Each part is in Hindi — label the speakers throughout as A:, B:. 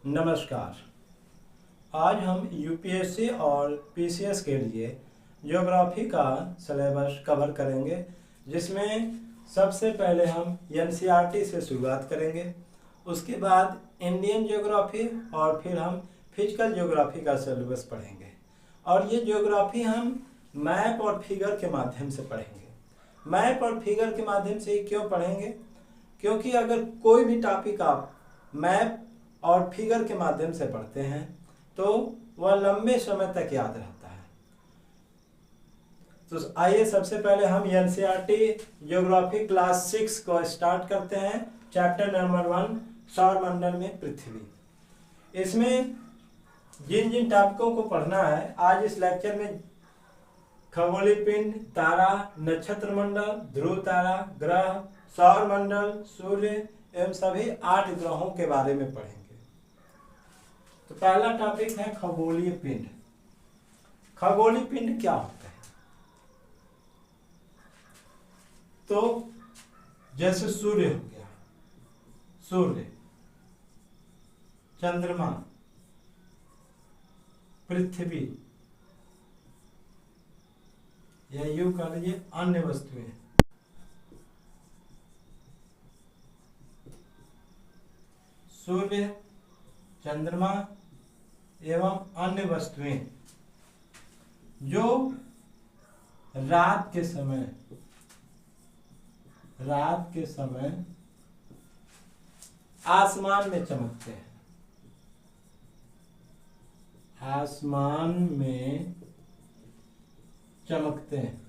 A: नमस्कार। आज हम यूपीएससी और पीसीएस के लिए ज्योग्राफी का सिलेबस कवर करेंगे, जिसमें सबसे पहले हम एनसीईआरटी से शुरुआत करेंगे। उसके बाद इंडियन ज्योग्राफी और फिर हम फिजिकल ज्योग्राफी का सिलेबस पढ़ेंगे। और ये ज्योग्राफी हम मैप और फिगर के माध्यम से पढ़ेंगे। मैप और फिगर के माध्यम से क्यों पढ़ेंगे? क्योंकि अगर कोई भी टॉपिक आप मैप और फिगर के माध्यम से पढ़ते हैं तो वह लंबे समय तक याद रहता है। तो आइए सबसे पहले हम एनसीईआरटी ज्योग्राफी क्लास 6 को स्टार्ट करते हैं। चैप्टर नंबर 1, सौरमंडल में पृथ्वी। इसमें जिन जिन टॉपिकों को पढ़ना है आज इस लेक्चर में खगोलीय पिंड, तारा, नक्षत्र मंडल, ध्रुव तारा, ग्रह, सौरमंडल, सूर्य एवं सभी 8 ग्रहों के बारे में पढ़ेंगे। तो पहला टॉपिक है खगोलीय पिंड। खगोलीय पिंड क्या होता है? तो जैसे सूर्य हो गया, सूर्य, चंद्रमा, पृथ्वी, या यूं कह लीजिए अन्य वस्तुएं। सूर्य, चंद्रमा एवं अन्य वस्तुएं जो रात के समय आसमान में चमकते हैं। आसमान में चमकते हैं।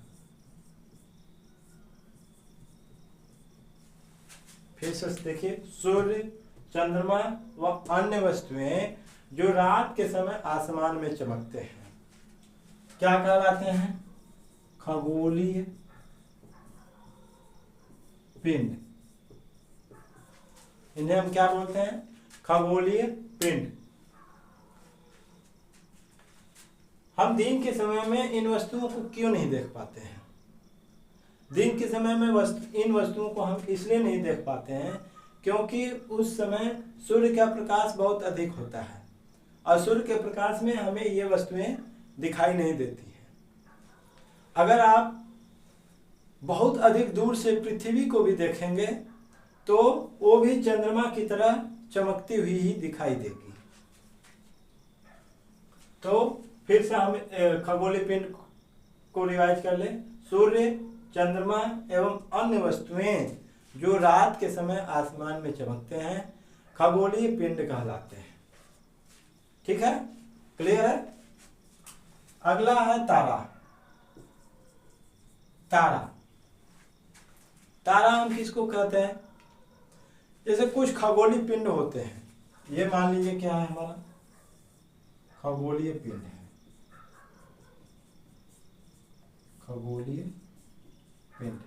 A: फिर से देखिए, सूर्य, चंद्रमा व अन्य वस्तुएं जो रात के समय आसमान में चमकते हैं क्या कहलाते हैं? खगोलीय पिंड। इन्हें हम क्या बोलते हैं? खगोलीय पिंड। हम दिन के समय में इन वस्तुओं को क्यों नहीं देख पाते हैं? दिन के समय में इन वस्तुओं को हम इसलिए नहीं देख पाते हैं क्योंकि उस समय सूर्य का प्रकाश बहुत अधिक होता है और सूर्य के प्रकाश में हमें ये वस्तुएं दिखाई नहीं देती हैं। अगर आप बहुत अधिक दूर से पृथ्वी को भी देखेंगे तो वो भी चंद्रमा की तरह चमकती हुई ही दिखाई देगी। तो फिर से हम खगोलीय पिंड को रिवाइज कर ले। सूर्य, चंद्रमा एवं अन्य वस्तुएं जो रात के समय आसमान में चमकते हैं खगोलीय पिंड कहलाते हैं। ठीक है, क्लियर है? अगला है तारा। तारा हम किसको कहते हैं? जैसे कुछ खगोलीय पिंड होते हैं। ये मान लीजिए क्या है, हमारा खगोलीय पिंड है। खगोलीय पिंड।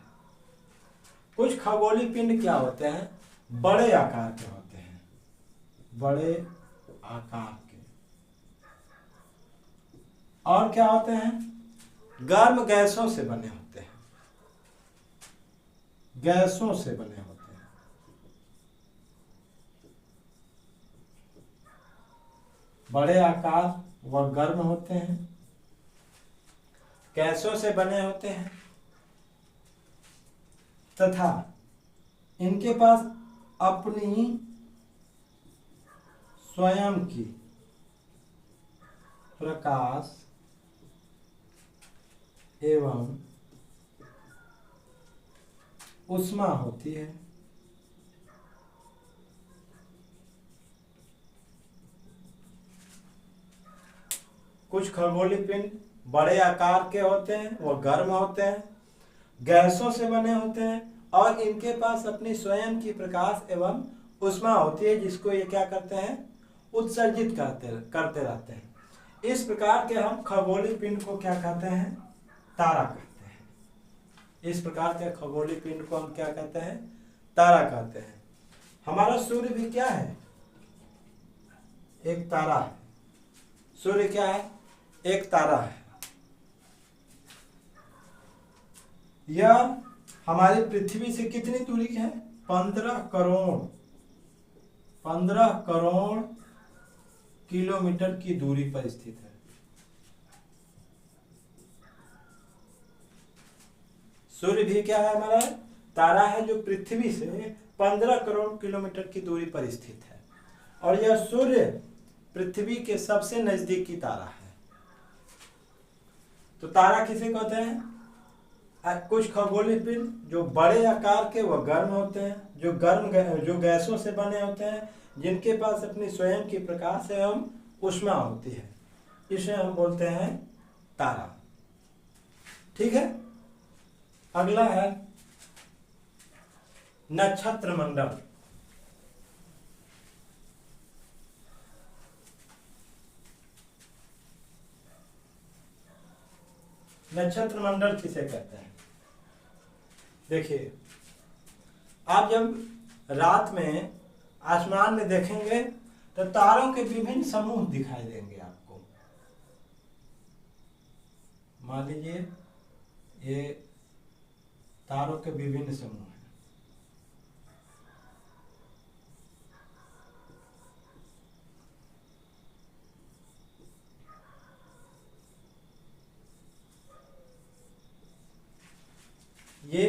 A: कुछ खगोलीय पिंड क्या होते हैं? बड़े आकार के होते हैं। बड़े आकार के। और क्या होते हैं? गर्म गैसों से बने होते हैं। गैसों से बने होते हैं। बड़े आकार व गर्म होते हैं, गैसों से बने होते हैं तथा इनके पास अपनी स्वयं की प्रकाश एवं ऊष्मा होती है। कुछ खगोलीय पिंड बड़े आकार के होते हैं, वो गर्म होते हैं, गैसों से बने होते हैं और इनके पास अपनी स्वयं की प्रकाश एवं ऊष्मा होती है, जिसको ये क्या करते हैं? उत्सर्जित करते रहते हैं। इस प्रकार के हम खगोलीय पिंड को क्या कहते हैं? तारा कहते हैं। इस प्रकार के खगोलीय पिंड को हम क्या कहते हैं? तारा कहते हैं। हमारा सूर्य भी क्या है? एक तारा है। सूर्य क्या है? एक तारा है। यह हमारी पृथ्वी से कितनी दूरी है? 15 करोड़ किलोमीटर की दूरी पर स्थित है। सूर्य भी क्या है हमारा, तारा है जो पृथ्वी से 15 करोड़ किलोमीटर की दूरी पर स्थित है, और यह सूर्य पृथ्वी के सबसे नजदीकी तारा है। तो तारा किसे कहते हैं? कुछ खगोलीय पिंड जो बड़े आकार के वह गर्म होते हैं, जो गैसों से बने होते हैं, जिनके पास अपनी स्वयं की प्रकाश एवं ऊष्मा होती है, इसे हम बोलते हैं तारा। ठीक है। अगला है नक्षत्र मंडल। नक्षत्र मंडल किसे कहते हैं? देखिए, आप जब रात में आसमान में देखेंगे तो तारों के विभिन्न समूह दिखाई देंगे आपको। मान लीजिए ये तारों के विभिन्न समूह हैं। ये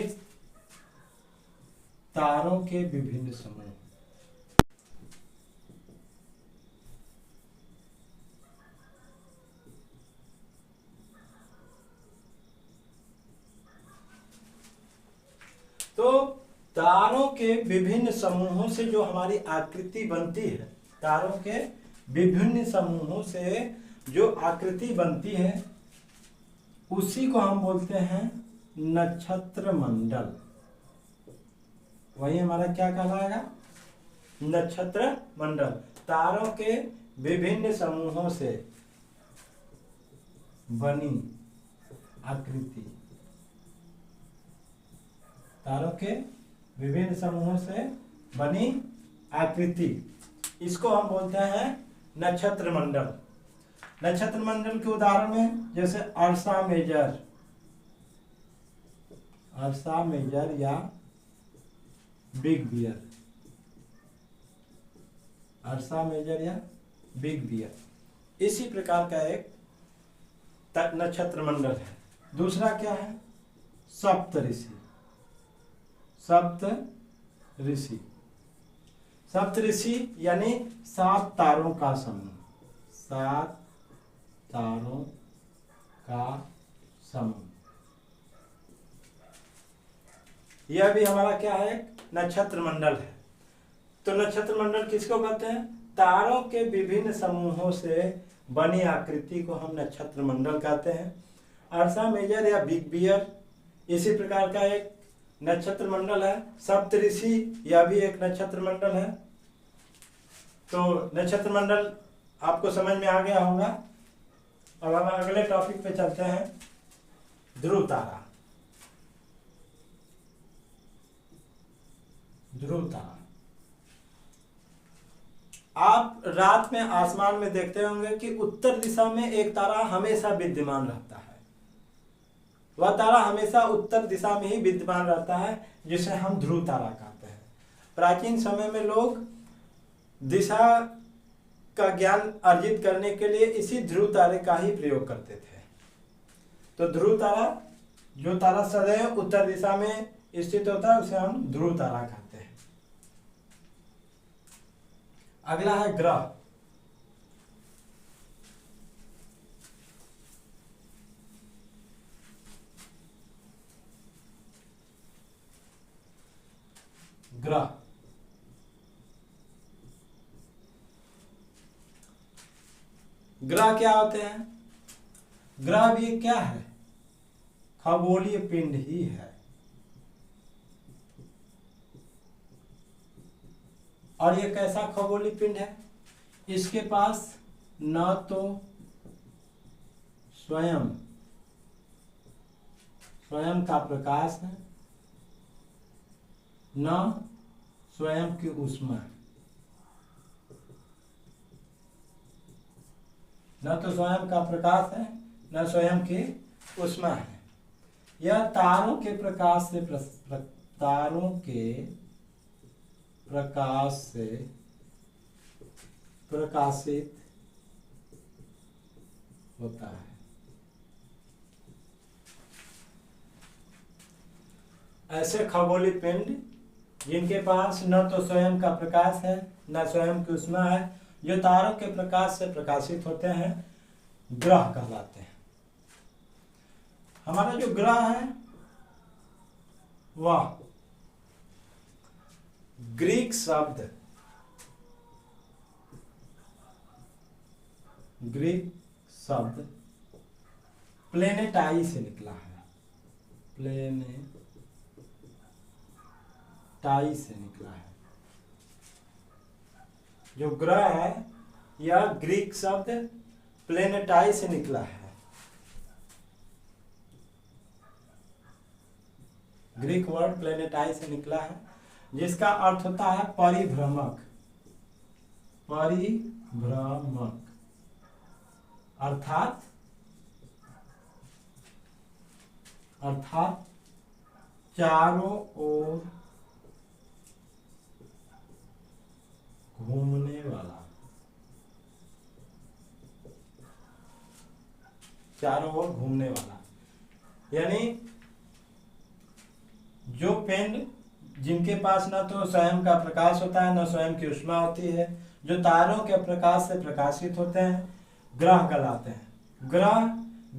A: तारों के विभिन्न समूह। तो तारों के विभिन्न समूहों से जो हमारी आकृति बनती है, तारों के विभिन्न समूहों से जो आकृति बनती है, उसी को हम बोलते हैं नक्षत्र मंडल। वही हमारा क्या कहलाएगा? नक्षत्र मंडल। तारों के विभिन्न समूहों से बनी आकृति, तारों के विभिन्न समूहों से बनी आकृति, इसको हम बोलते हैं नक्षत्र मंडल। नक्षत्र मंडल के उदाहरण में जैसे अर्सा मेजर या बिग बियर। अर्सा मेजर या बिग बियर इसी प्रकार का एक नक्षत्र मंडल है। दूसरा क्या है? सप्तऋषि। सप्तऋषि यानी 7 तारों का समूह। 7 तारों का समूह, यह भी हमारा क्या है? नक्षत्र मंडल है। तो नक्षत्र मंडल किसको कहते हैं? तारों के विभिन्न समूहों से बनी आकृति को हम नक्षत्र मंडल कहते हैं। अर्सा मेजर या बिग बियर इसी प्रकार का एक नक्षत्र मंडल है। सप्तऋषि यह भी एक नक्षत्र मंडल है। तो नक्षत्र मंडल आपको समझ में आ गया होगा। अब हम अगले टॉपिक पे चलते हैं, ध्रुव तारा। ध्रुव तारा आप रात में आसमान में देखते होंगे कि उत्तर दिशा में एक तारा हमेशा विद्यमान रहता है। वह तारा हमेशा उत्तर दिशा में ही विद्यमान रहता है, जिसे हम ध्रुव तारा कहते हैं। प्राचीन समय में लोग दिशा का ज्ञान अर्जित करने के लिए इसी ध्रुव तारे का ही प्रयोग करते थे। तो ध्रुव तारा, जो तारा सदैव उत्तर दिशा में स्थित होता है, उसे हम ध्रुव तारा कहते हैं। अगला है ग्रह। ग्रह ग्रह क्या होते हैं? ग्रह भी क्या है? खगोलीय पिंड ही है। और ये कैसा खगोलीय पिंड है? इसके पास न तो स्वयं का प्रकाश है, न स्वयं की ऊष्मा है। न तो स्वयं का प्रकाश है, न स्वयं की ऊष्मा है। यह तारों के प्रकाश से प्रकाशित होता है। ऐसे खगोलीय पिंड जिनके पास न तो स्वयं का प्रकाश है न स्वयं की ऊष्मा है, जो तारों के प्रकाश से प्रकाशित होते हैं, ग्रह कहलाते हैं। हमारा जो ग्रह है वह ग्रीक शब्द प्लेनेटाई से निकला है। प्लेनेटाई से निकला है। जो ग्रह है यह ग्रीक शब्द प्लेनेटाई से निकला है। ग्रीक वर्ड प्लेनेटाई से निकला है, जिसका अर्थ होता है परिभ्रमक। अर्थात चारों ओर घूमने वाला। चारों ओर घूमने वाला यानी जो पिंड जिनके पास न तो स्वयं का प्रकाश होता है न स्वयं की ऊष्मा होती है, जो तारों के प्रकाश से प्रकाशित होते हैं, ग्रह कहलाते हैं। ग्रह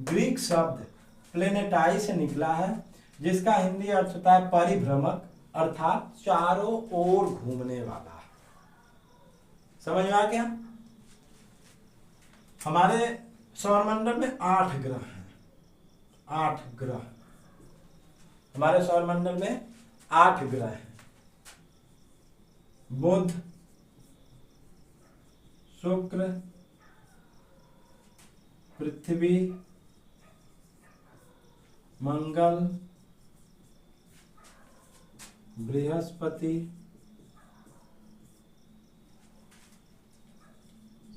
A: ग्रीक शब्द प्लेनेटाई से निकला है, जिसका हिंदी अर्थ होता है परिभ्रमक, अर्थात चारों ओर घूमने वाला। समझ में आ गया? हमारे सौरमंडल में 8 ग्रह हैं। 8 ग्रह हमारे सौरमंडल में 8 ग्रह हैं। बुध, शुक्र, पृथ्वी, मंगल, बृहस्पति,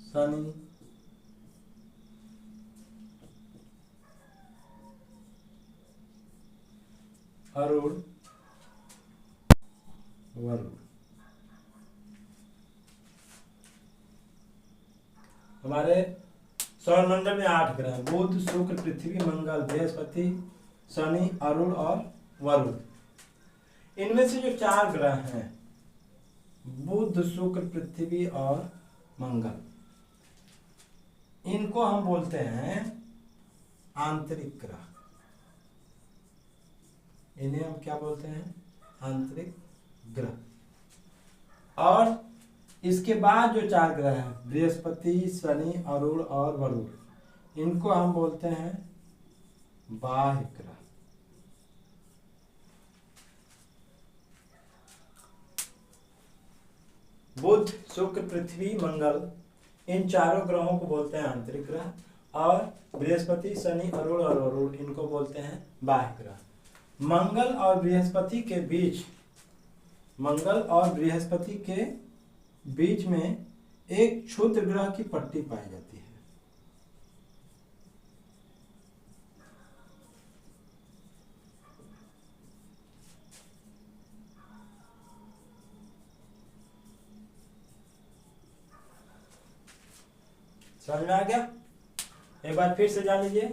A: शनि, अरुण, वरुण। हमारे सौरमंडल में 8 ग्रह हैं। बुध, शुक्र, पृथ्वी, मंगल, बृहस्पति, शनि, अरुण और वरुण। इनमें से जो 4 ग्रह हैं, बुध, शुक्र, पृथ्वी और मंगल, इनको हम बोलते हैं आंतरिक ग्रह। इन्हें हम क्या बोलते हैं? आंतरिक ग्रह। और इसके बाद जो 4 ग्रह हैं, बृहस्पति, शनि, अरुण और वरुण, इनको हम बोलते हैं बाह्य ग्रह। बुध, शुक्र, पृथ्वी, मंगल, इन चारों ग्रहों को बोलते हैं आंतरिक ग्रह, और बृहस्पति, शनि, अरुण और वरुण, इनको बोलते हैं बाह्य ग्रह। मंगल और बृहस्पति के बीच में एक क्षुद्र ग्रह की पट्टी पाई जाती है। समझ में आ गया? एक बार फिर से जान लीजिए।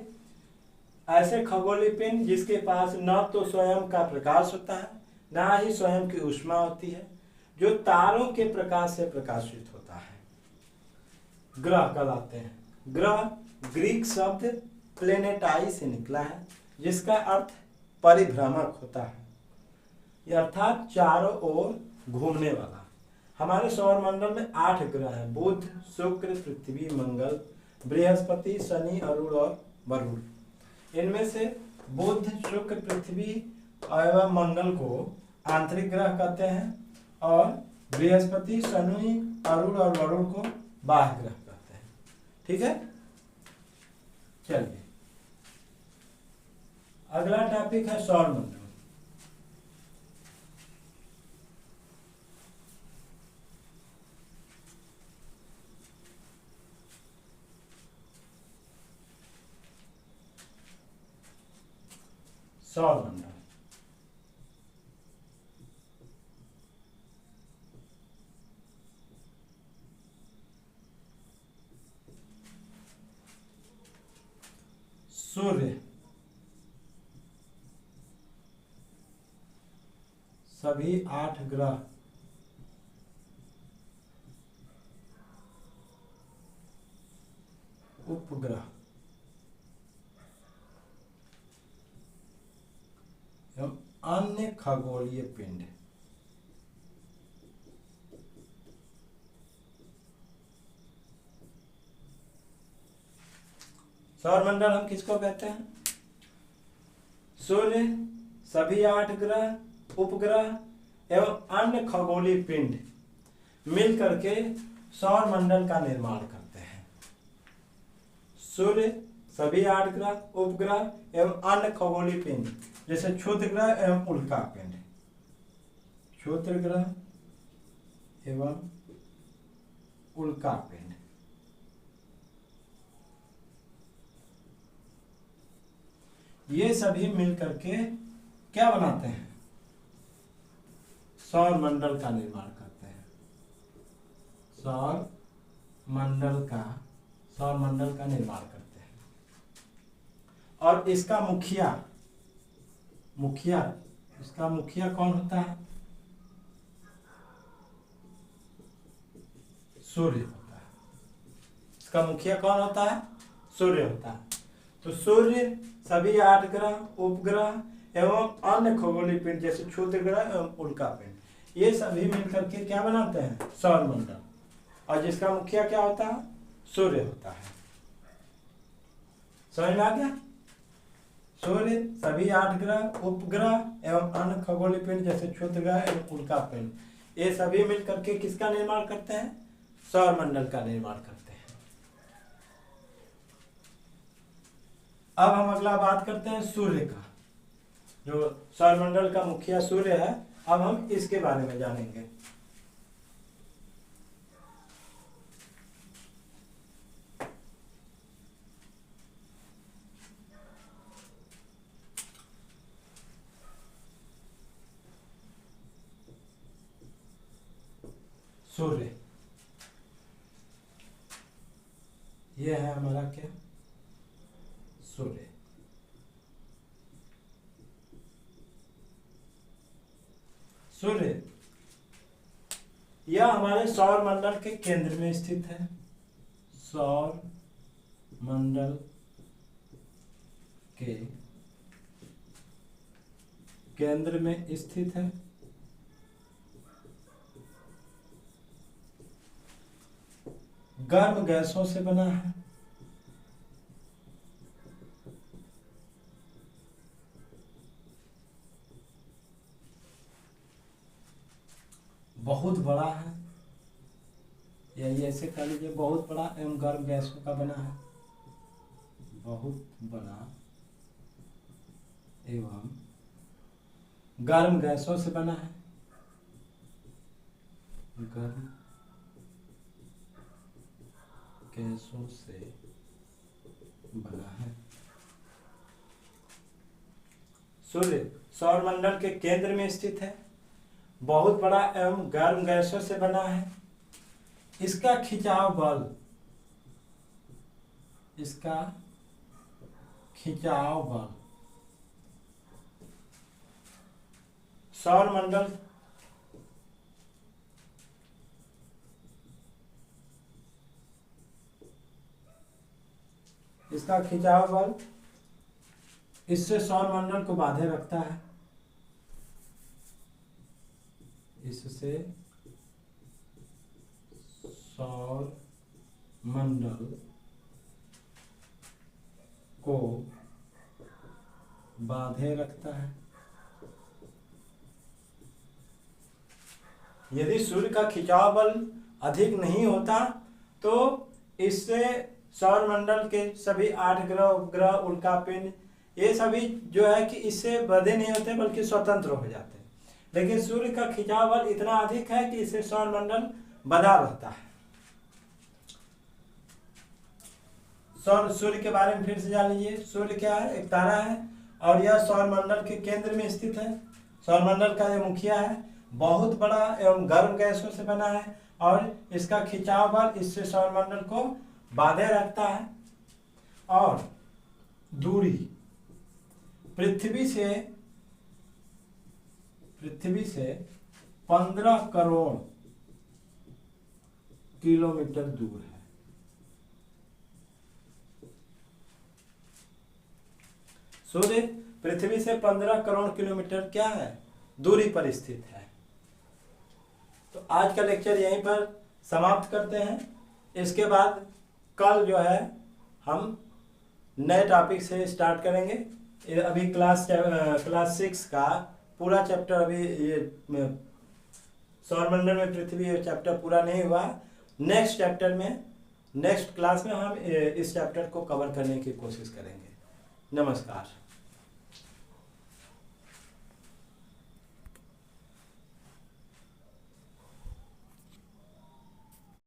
A: ऐसे खगोलीय पिंड जिसके पास न तो स्वयं का प्रकाश होता है न ही स्वयं की ऊष्मा होती है, जो तारों के प्रकाश से प्रकाशित होता है, ग्रह कहलाते हैं। ग्रह ग्रीक शब्द प्लेनेटाई से निकला है, जिसका अर्थ परिभ्रमक होता है, अर्थात चारों ओर घूमने वाला। हमारे सौरमंडल में 8 ग्रह हैं। बुध, शुक्र, पृथ्वी, मंगल, बृहस्पति, शनि, अरुण और वरुण। इनमें से बुध, शुक्र, पृथ्वी एवं मंगल को आंतरिक ग्रह कहते हैं, और बृहस्पति, शनि, अरुण और वरुण को बाह्य ग्रह कहते हैं। ठीक है, चलिए अगला टॉपिक है सौरमंडल। सौरमंडल सूर्य सभी 8 ग्रह उपग्रह एवं अन्य खगोलीय पिंड सौरमंडल हम किसको कहते हैं? सूर्य सभी 8 ग्रह उपग्रह एवं अन्य खगोलीय पिंड मिल करके सौरमंडल का निर्माण करते हैं। सूर्य सभी 8 ग्रह उपग्रह एवं अन्य खगोलीय पिंड जैसे क्षुद्र ग्रह एवं उल्का पिंड, क्षुद्र ग्रह एवं उल्का पिंड ये सभी मिल करके क्या बनाते हैं? सौरमंडल का निर्माण करते हैं। सौरमंडल का निर्माण करते हैं। और इसका मुखिया कौन होता है? सूर्य होता है। इसका मुखिया कौन होता है? सूर्य होता है। तो सूर्य सभी 8 ग्रह उपग्रह एवं अन्य खगोलीय पिंड जैसे क्षुद्र ग्रह एवं उल्का पिंड ये सभी मिलकर के क्या बनाते हैं? सौरमंडल। और जिसका मुखिया क्या होता है? सूर्य होता है। समझ में आ गया? सूर्य सभी 8 ग्रह उपग्रह एवं अन्य खगोलीय पिंड जैसे क्षुद्र ग्रह एवं उल्का पिंड ये सभी मिलकर के किसका निर्माण करते हैं? सौरमंडल का निर्माण करते हैं। अब हम अगला बात करते हैं सूर्य का। जो सौरमंडल का मुखिया सूर्य है, अब हम इसके बारे में जानेंगे। सूर्य ये है हमारा क्या? सूर्य। सूर्य यह हमारे सौर मंडल के केंद्र में स्थित है। सौर मंडल के केंद्र में स्थित है। गर्म गैसों से बना है। बहुत बड़ा है, या ऐसे कह लीजिए बहुत बड़ा एवं गर्म गैसों का बना है। बहुत बड़ा एवं गर्म गैसों से बना है। गर्म गैसों से बना है। सूर्य सौरमंडल के केंद्र में स्थित है। बहुत बड़ा एवं गर्म गैसों से बना है। इसका खिंचाव बल सौरमंडल इसका खिंचाव बल इससे सौरमंडल को बांधे रखता है। इससे सौर मंडल को बांधे रखता है। यदि सूर्य का खिंचाव बल अधिक नहीं होता तो इससे सौरमंडल के सभी 8 ग्रह उपग्रह उल्कापिंड ये सभी जो है कि इससे बंधे नहीं होते बल्कि स्वतंत्र हो जाते हैं। लेकिन सूर्य का खिंचाव बल इतना अधिक है कि इससे सौरमंडल बंधा रहता है। सूर्य के बारे में फिर से जान लीजिए। सूर्य क्या है? एक तारा है और यह सौरमंडल के केंद्र में स्थित है। सौरमंडल का यह मुखिया है। बहुत बड़ा एवं गर्म गैसों से बना है और इसका खिंचाव बल इससे सौरमंडल को बांधे रखता है। और दूरी पृथ्वी से 15 करोड़ किलोमीटर दूर है। सूर्य पृथ्वी से 15 करोड़ किलोमीटर क्या है, दूरी पर स्थित है। तो आज का लेक्चर यहीं पर समाप्त करते हैं। इसके बाद कल जो है हम नए टॉपिक से स्टार्ट करेंगे। अभी क्लास 6 का पूरा चैप्टर, अभी ये सौरमंडल में पृथ्वी ये चैप्टर पूरा नहीं हुआ। नेक्स्ट क्लास में हम इस चैप्टर को कवर करने की कोशिश करेंगे। नमस्कार।